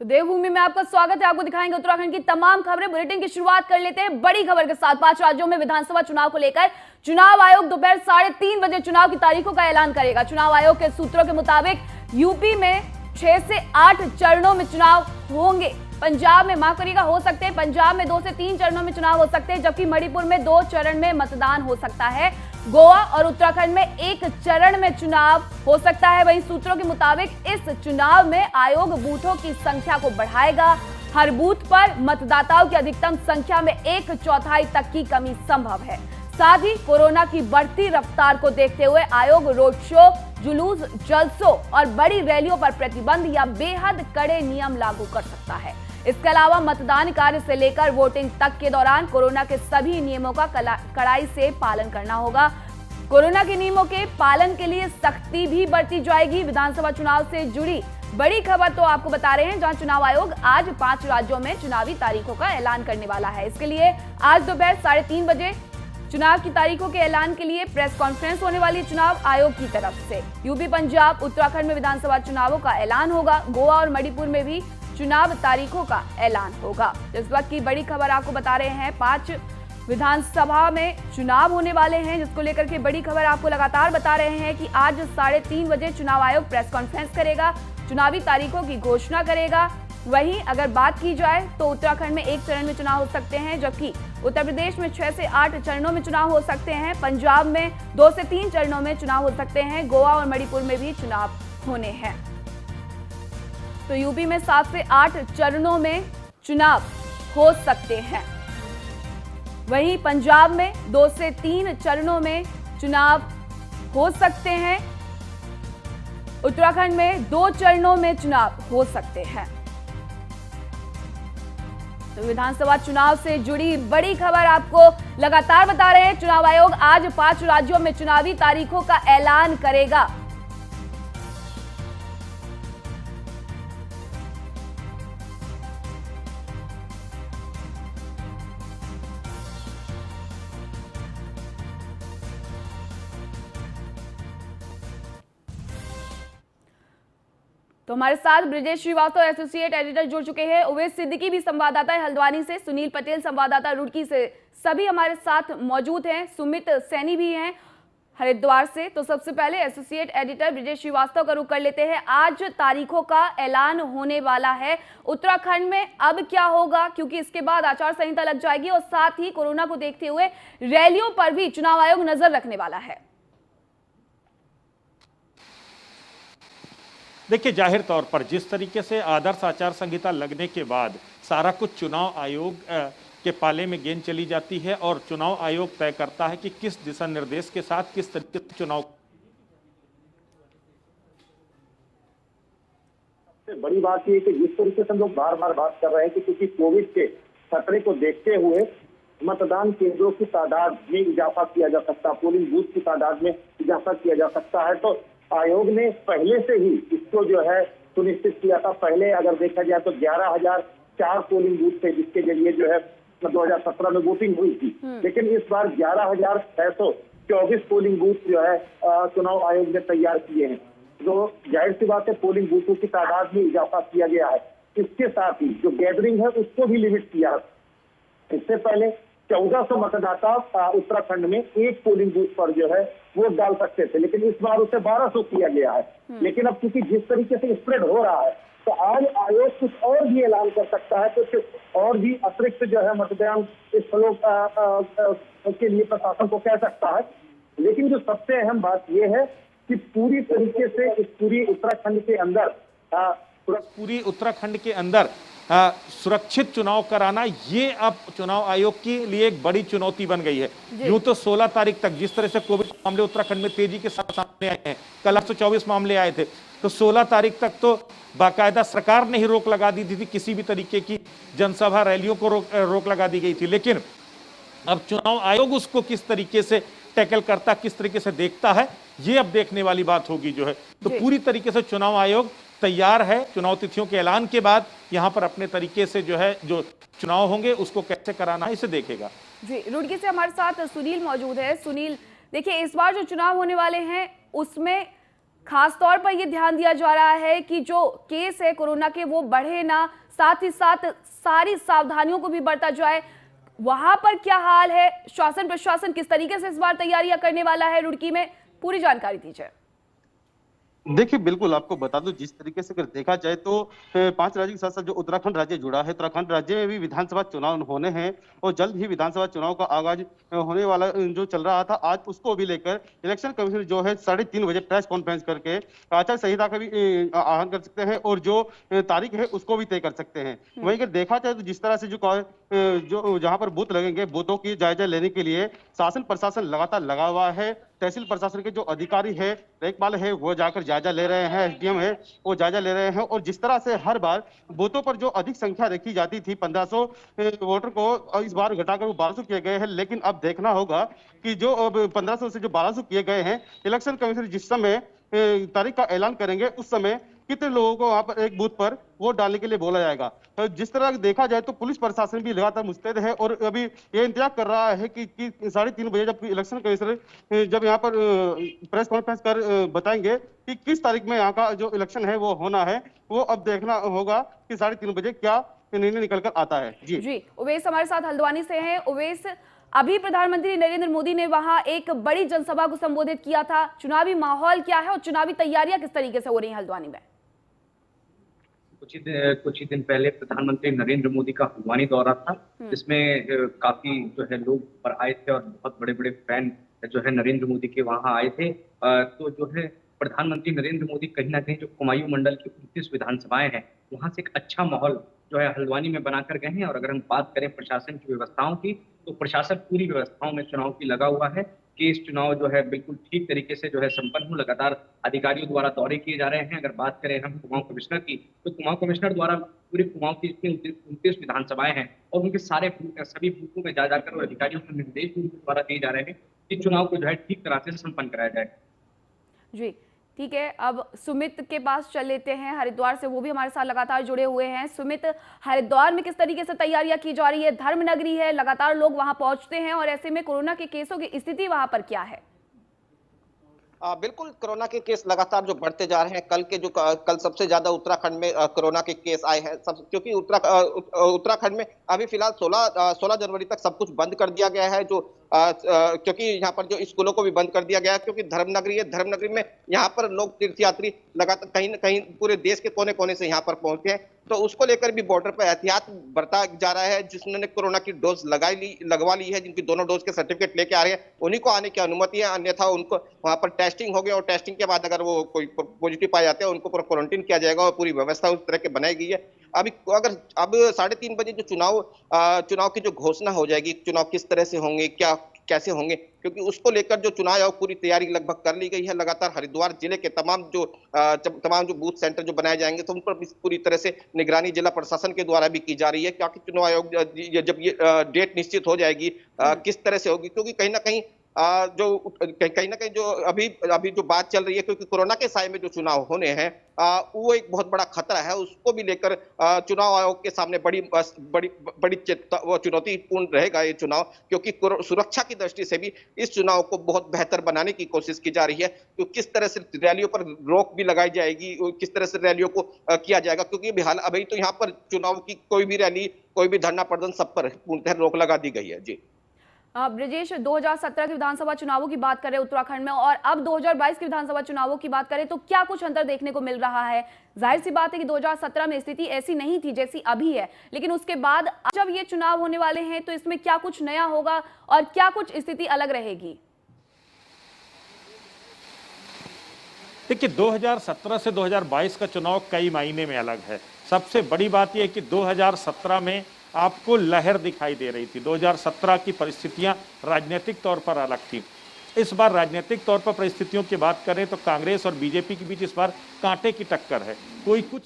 तो देवभूमि में आपका स्वागत है। आपको दिखाएंगे उत्तराखंड की तमाम खबरें। बुलेटिन की शुरुआत कर लेते हैं बड़ी खबर के साथ। 5 राज्यों में विधानसभा चुनाव को लेकर चुनाव आयोग दोपहर 3:30 बजे चुनाव की तारीखों का ऐलान करेगा। चुनाव आयोग के सूत्रों के मुताबिक यूपी में 6 से 8 चरणों में चुनाव होंगे। पंजाब में माफ करिएगा हो सकते हैं पंजाब में 2 से 3 चरणों में चुनाव हो सकते हैं, जबकि मणिपुर में 2 चरण में मतदान हो सकता है। गोवा और उत्तराखंड में 1 चरण में चुनाव हो सकता है। वहीं सूत्रों के मुताबिक इस चुनाव में आयोग बूथों की संख्या को बढ़ाएगा। हर बूथ पर मतदाताओं की अधिकतम संख्या में 1/4 तक की कमी संभव है। साथ ही कोरोना की बढ़ती रफ्तार को देखते हुए आयोग रोड शो, जुलूस, जलसों और बड़ी रैलियों पर प्रतिबंध या बेहद कड़े नियम लागू कर सकता है। इसके अलावा मतदान कार्य से लेकर वोटिंग तक के दौरान कोरोना के सभी नियमों का कड़ाई से पालन करना होगा। कोरोना के नियमों के पालन के लिए सख्ती भी बरती जाएगी। विधानसभा चुनाव से जुड़ी बड़ी खबर तो आपको बता रहे हैं, जहां चुनाव आयोग आज 5 राज्यों में चुनावी तारीखों का ऐलान करने वाला है। इसके लिए आज दोपहर 3:30 बजे चुनाव की तारीखों के ऐलान के लिए प्रेस कॉन्फ्रेंस होने वाली है चुनाव आयोग की तरफ से। यूपी, पंजाब, उत्तराखंड में विधानसभा चुनावों का ऐलान होगा। गोवा और मणिपुर में भी चुनाव तारीखों का ऐलान होगा। इस वक्त की बड़ी खबर आपको बता रहे हैं, 5 विधानसभा में चुनाव होने वाले हैं, जिसको लेकर के बड़ी खबर आपको लगातार बता रहे हैं कि आज 3:30 बजे चुनाव आयोग प्रेस कॉन्फ्रेंस करेगा, चुनावी तारीखों की घोषणा करेगा। वहीं अगर बात की जाए तो उत्तराखंड में 1 चरण में चुनाव हो सकते हैं, जबकि उत्तर प्रदेश में 6 से 8 चरणों में चुनाव हो सकते हैं। पंजाब में 2 से 3 चरणों में चुनाव हो सकते हैं। गोवा और मणिपुर में भी चुनाव होने हैं। तो यूपी में 7 से 8 चरणों में चुनाव हो सकते हैं। वहीं पंजाब में 2 से 3 चरणों में चुनाव हो सकते हैं। उत्तराखंड में 2 चरणों में चुनाव हो सकते हैं। तो विधानसभा चुनाव से जुड़ी बड़ी खबर आपको लगातार बता रहे हैं। चुनाव आयोग आज 5 राज्यों में चुनावी तारीखों का ऐलान करेगा। तो हमारे साथ ब्रिजेश श्रीवास्तव एसोसिएट एडिटर जुड़ चुके हैं। उवैस सिद्दीकी भी संवाददाता है हल्द्वानी से, सुनील पटेल संवाददाता रुड़की से, सभी हमारे साथ मौजूद हैं। सुमित सैनी भी हैं हरिद्वार से। तो सबसे पहले एसोसिएट एडिटर ब्रिजेश श्रीवास्तव का रुख कर लेते हैं। आज तारीखों का ऐलान होने वाला है। उत्तराखंड में अब क्या होगा, क्योंकि इसके बाद आचार संहिता लग जाएगी और साथ ही कोरोना को देखते हुए रैलियों पर भी चुनाव आयोग नजर रखने वाला है। देखिए, जाहिर तौर पर जिस तरीके से आदर्श आचार संहिता लगने के बाद सारा कुछ चुनाव आयोग के पाले में गेंद चली जाती है और चुनाव आयोग तय करता है कि किस दिशा निर्देश के साथ किस तरीके से चुनाव। सबसे बड़ी बात यह कि जिस तरीके से हम लोग बार बार बात कर रहे हैं कि क्योंकि कोविड के खतरे को देखते हुए मतदान केंद्रों की तादाद में इजाफा किया जा सकता है, पोलिंग बूथ की तादाद में इजाफा किया जा सकता है, तो आयोग ने पहले से ही इसको जो है सुनिश्चित किया था। पहले अगर देखा जाए तो 11,004 पोलिंग बूथ थे जिसके जरिए जो है 2017 में वोटिंग हुई थी, लेकिन इस बार 11,624 पोलिंग बूथ जो है चुनाव आयोग ने तैयार किए हैं। तो जाहिर सी बात है पोलिंग बूथों की तादाद में इजाफा किया गया है। इसके साथ ही जो गैदरिंग है उसको भी लिमिट किया है। इससे पहले 1400 मतदाता उत्तराखंड में एक पोलिंग बूथ पर जो है वोट डाल सकते थे, लेकिन इस बार उसे 1200 किया गया है। लेकिन अब क्योंकि जिस तरीके से स्प्रेड हो रहा है तो आज आयोग कुछ और भी ऐलान कर सकता है, कुछ और भी अतिरिक्त जो है मतदान स्थलों के लिए प्रशासन को कह सकता है। लेकिन जो सबसे अहम बात यह है कि पूरी तरीके से इस पूरी उत्तराखंड के अंदर सुरक्षित चुनाव कराना, ये अब चुनाव आयोग के लिए एक बड़ी चुनौती बन गई है। यूं तो 16 तारीख तक जिस तरह से कोविड मामले उत्तराखंड में तेजी के साथ सामने आए हैं, कल 824 मामले आए थे, तो 16 तारीख तक तो बाकायदा सरकार ने ही रोक लगा दी थी, किसी भी तरीके की जनसभा रैलियों को रोक लगा दी गई थी। लेकिन अब चुनाव आयोग उसको किस तरीके से टैकल करता, किस तरीके से देखता है, ये अब देखने वाली बात होगी जो है। तो पूरी तरीके से चुनाव आयोग तैयार है। चुनाव तिथियों के ऐलान के बाद यहां पर अपने तरीके से जो है जो चुनाव होंगे उसको कैसे कराना है इसे देखेगा। जी, रुड़की से हमारे साथ सुनील मौजूद है। सुनील, देखिए इस बार जो चुनाव होने वाले हैं उसमें खास तौर पर यह ध्यान दिया जा रहा है कि जो केस है कोरोना के वो बढ़े ना, साथ ही साथ सारी सावधानियों को भी बरता जाए। वहां पर क्या हाल है, शासन प्रशासन किस तरीके से इस बार तैयारियां करने वाला है रुड़की में, पूरी जानकारी दीजिए। देखिए, बिल्कुल आपको बता दूं, जिस तरीके से अगर देखा जाए तो 5 राज्यों के साथ साथ जो उत्तराखंड राज्य जुड़ा है, उत्तराखंड राज्य में भी विधानसभा चुनाव होने हैं और जल्द ही विधानसभा चुनाव का आगाज होने वाला जो चल रहा था, आज उसको भी लेकर इलेक्शन कमीशन जो है 3:30 बजे प्रेस कॉन्फ्रेंस करके आचार संहिता का भी आह्वान कर सकते हैं और जो तारीख है उसको भी तय कर सकते हैं। वहीं अगर देखा जाए तो जिस तरह से जो जहां पर बूथ लगेंगे, बूथों की जायजा लेने के लिए शासन प्रशासन लगातार लगा हुआ है। तहसील प्रशासन के जो अधिकारी है, लेखपाल है, वो जाकर जायजा ले रहे हैं, एसडीएम है वो जायजा ले रहे हैं और जिस तरह से हर बार बूथों पर जो अधिक संख्या रखी जाती थी 1500 वोटर को, इस बार घटाकर वो 1200 किए गए हैं। लेकिन अब देखना होगा कि जो अब 1500 से जो 1200 किए गए हैं, इलेक्शन कमीशन जिस समय तारीख का ऐलान करेंगे उस समय कितने लोगों को वहां पर एक बूथ पर वोट डालने के लिए बोला जाएगा। तो जिस तरह देखा जाए तो पुलिस प्रशासन भी लगातार मुस्तैद है और अभी ये इंतजार कर रहा है कि 3:30 बजे जब इलेक्शन कमिश्नर जब यहाँ पर प्रेस कॉन्फ्रेंस कर बताएंगे कि किस तारीख में यहाँ का जो इलेक्शन है वो होना है, वो अब देखना होगा कि 3:30 बजे क्या निर्णय निकल कर आता है। जी उवैस हमारे साथ हल्द्वानी से हैं। उवैस, अभी प्रधानमंत्री नरेंद्र मोदी ने वहां एक बड़ी जनसभा को संबोधित किया था, चुनावी माहौल क्या है और चुनावी तैयारियां किस तरीके से हो रही हैं हल्द्वानी में? कुछ ही दिन पहले प्रधानमंत्री नरेंद्र मोदी का हल्द्वानी दौरा था, जिसमें काफी जो है लोग पर आए थे और बहुत बड़े बड़े फैन जो है नरेंद्र मोदी के वहां आए थे। तो जो है प्रधानमंत्री नरेंद्र मोदी कहीं ना कहीं जो कुमायूं मंडल की 29 विधानसभाएं हैं, वहां से एक अच्छा माहौल जो है हल्द्वानी में बनाकर गए हैं। और अगर हम बात करें प्रशासन की व्यवस्थाओं की, तो प्रशासन पूरी व्यवस्थाओं में चुनाव की लगा हुआ है कि इस चुनाव जो है बिल्कुल ठीक तरीके से जो है संपन्न हो। लगातार अधिकारियों द्वारा दौरे किए जा रहे हैं। अगर बात करें हम कुमाऊं कमिश्नर की, तो कुमाऊं कमिश्नर द्वारा पूरे कुमाऊं की 29 विधानसभाएं हैं और उनके सभी बूथों में जा जाकर और अधिकारियों को निर्देश द्वारा दिए जा रहे हैं कि चुनाव को जो है ठीक तरह से संपन्न कराया जाए। जी ठीक है, अब सुमित के पास चल लेते हैं हरिद्वार से, वो भी हमारे साथ लगातार जुड़े हुए हैं। सुमित, हरिद्वार में किस तरीके से तैयारियां की जा रही है? धर्म नगरी है, लगातार लोग वहां पहुंचते हैं और ऐसे में कोरोना के केसों की स्थिति वहां पर क्या है? बिल्कुल, कोरोना के केस लगातार जो बढ़ते जा रहे हैं। कल सबसे ज्यादा उत्तराखंड में कोरोना के केस आए हैं, क्योंकि उत्तराखंड में अभी फिलहाल 16 जनवरी तक सब कुछ बंद कर दिया गया है। क्योंकि यहाँ पर जो स्कूलों को भी बंद कर दिया गया है, क्योंकि धर्मनगरी है। धर्मनगरी में यहाँ पर लोग तीर्थयात्री लगातार कहीं न कहीं पूरे देश के कोने कोने से यहाँ पर पहुंचे हैं, तो उसको लेकर भी बॉर्डर पर एहतियात बरता जा रहा है। जिन्होंने कोरोना की डोज लगवा ली है, जिनकी दोनों डोज के सर्टिफिकेट लेके आ रहे हैं, उन्हीं को आने की अनुमति है। अन्यथा उनको वहां पर टेस्टिंग हो गया और टेस्टिंग के बाद अगर वो कोई पॉजिटिव पाए जाते हैं, उनको क्वारंटीन किया जाएगा और पूरी व्यवस्था उस तरह की बनाई गई है। अब 3:30 बजे जो चुनाव की जो घोषणा हो जाएगी, चुनाव किस तरह से होंगे, कैसे होंगे, क्योंकि उसको लेकर जो चुनाव आयोग पूरी तैयारी लगभग कर ली गई है। लगातार हरिद्वार जिले के तमाम जो बूथ सेंटर जो बनाए जाएंगे, तो उन पर पूरी तरह से निगरानी जिला प्रशासन के द्वारा भी की जा रही है। क्योंकि चुनाव आयोग जब ये डेट निश्चित हो जाएगी किस तरह से होगी, क्योंकि कहीं ना कहीं जो अभी जो बात चल रही है, क्योंकि कोरोना के साए में जो चुनाव होने हैं वो एक बहुत बड़ा खतरा है। उसको भी लेकर चुनाव आयोग के सामने बड़ी चुनौतीपूर्ण रहेगा ये चुनाव, क्योंकि सुरक्षा की दृष्टि से भी इस चुनाव को बहुत बेहतर बनाने की कोशिश की जा रही है। तो किस तरह से रैलियों पर रोक भी लगाई जाएगी, किस तरह से रैलियों को किया जाएगा, क्योंकि अभी तो यहाँ पर चुनाव की कोई भी रैली, कोई भी धरना प्रदर्शन, सब पर पूर्णतः रोक लगा दी गई है। जी ब्रजेश, 2017 के विधानसभा चुनावों की बात करें उत्तराखंड में और अब 2022 के विधानसभा चुनावों की बात करें, तो क्या कुछ अंतर देखने को मिल रहा है? जाहिर सी बात है कि 2017 में स्थिति ऐसी नहीं थी जैसी अभी है, लेकिन उसके बाद जब ये चुनाव होने वाले हैं तो इसमें क्या कुछ नया होगा और क्या कुछ स्थिति अलग रहेगी? देखिए, 2017 से 2022 का चुनाव कई मायने में अलग है। सबसे बड़ी बात यह है कि 2017 में आपको लहर दिखाई दे रही थी। 2017 की परिस्थितियां राजनीतिक तौर पर अलग थी। इस बार राजनीतिक तौर पर परिस्थितियों की बात करें तो कांग्रेस और बीजेपी के बीच इस बार कांटे की टक्कर है। कोई कुछ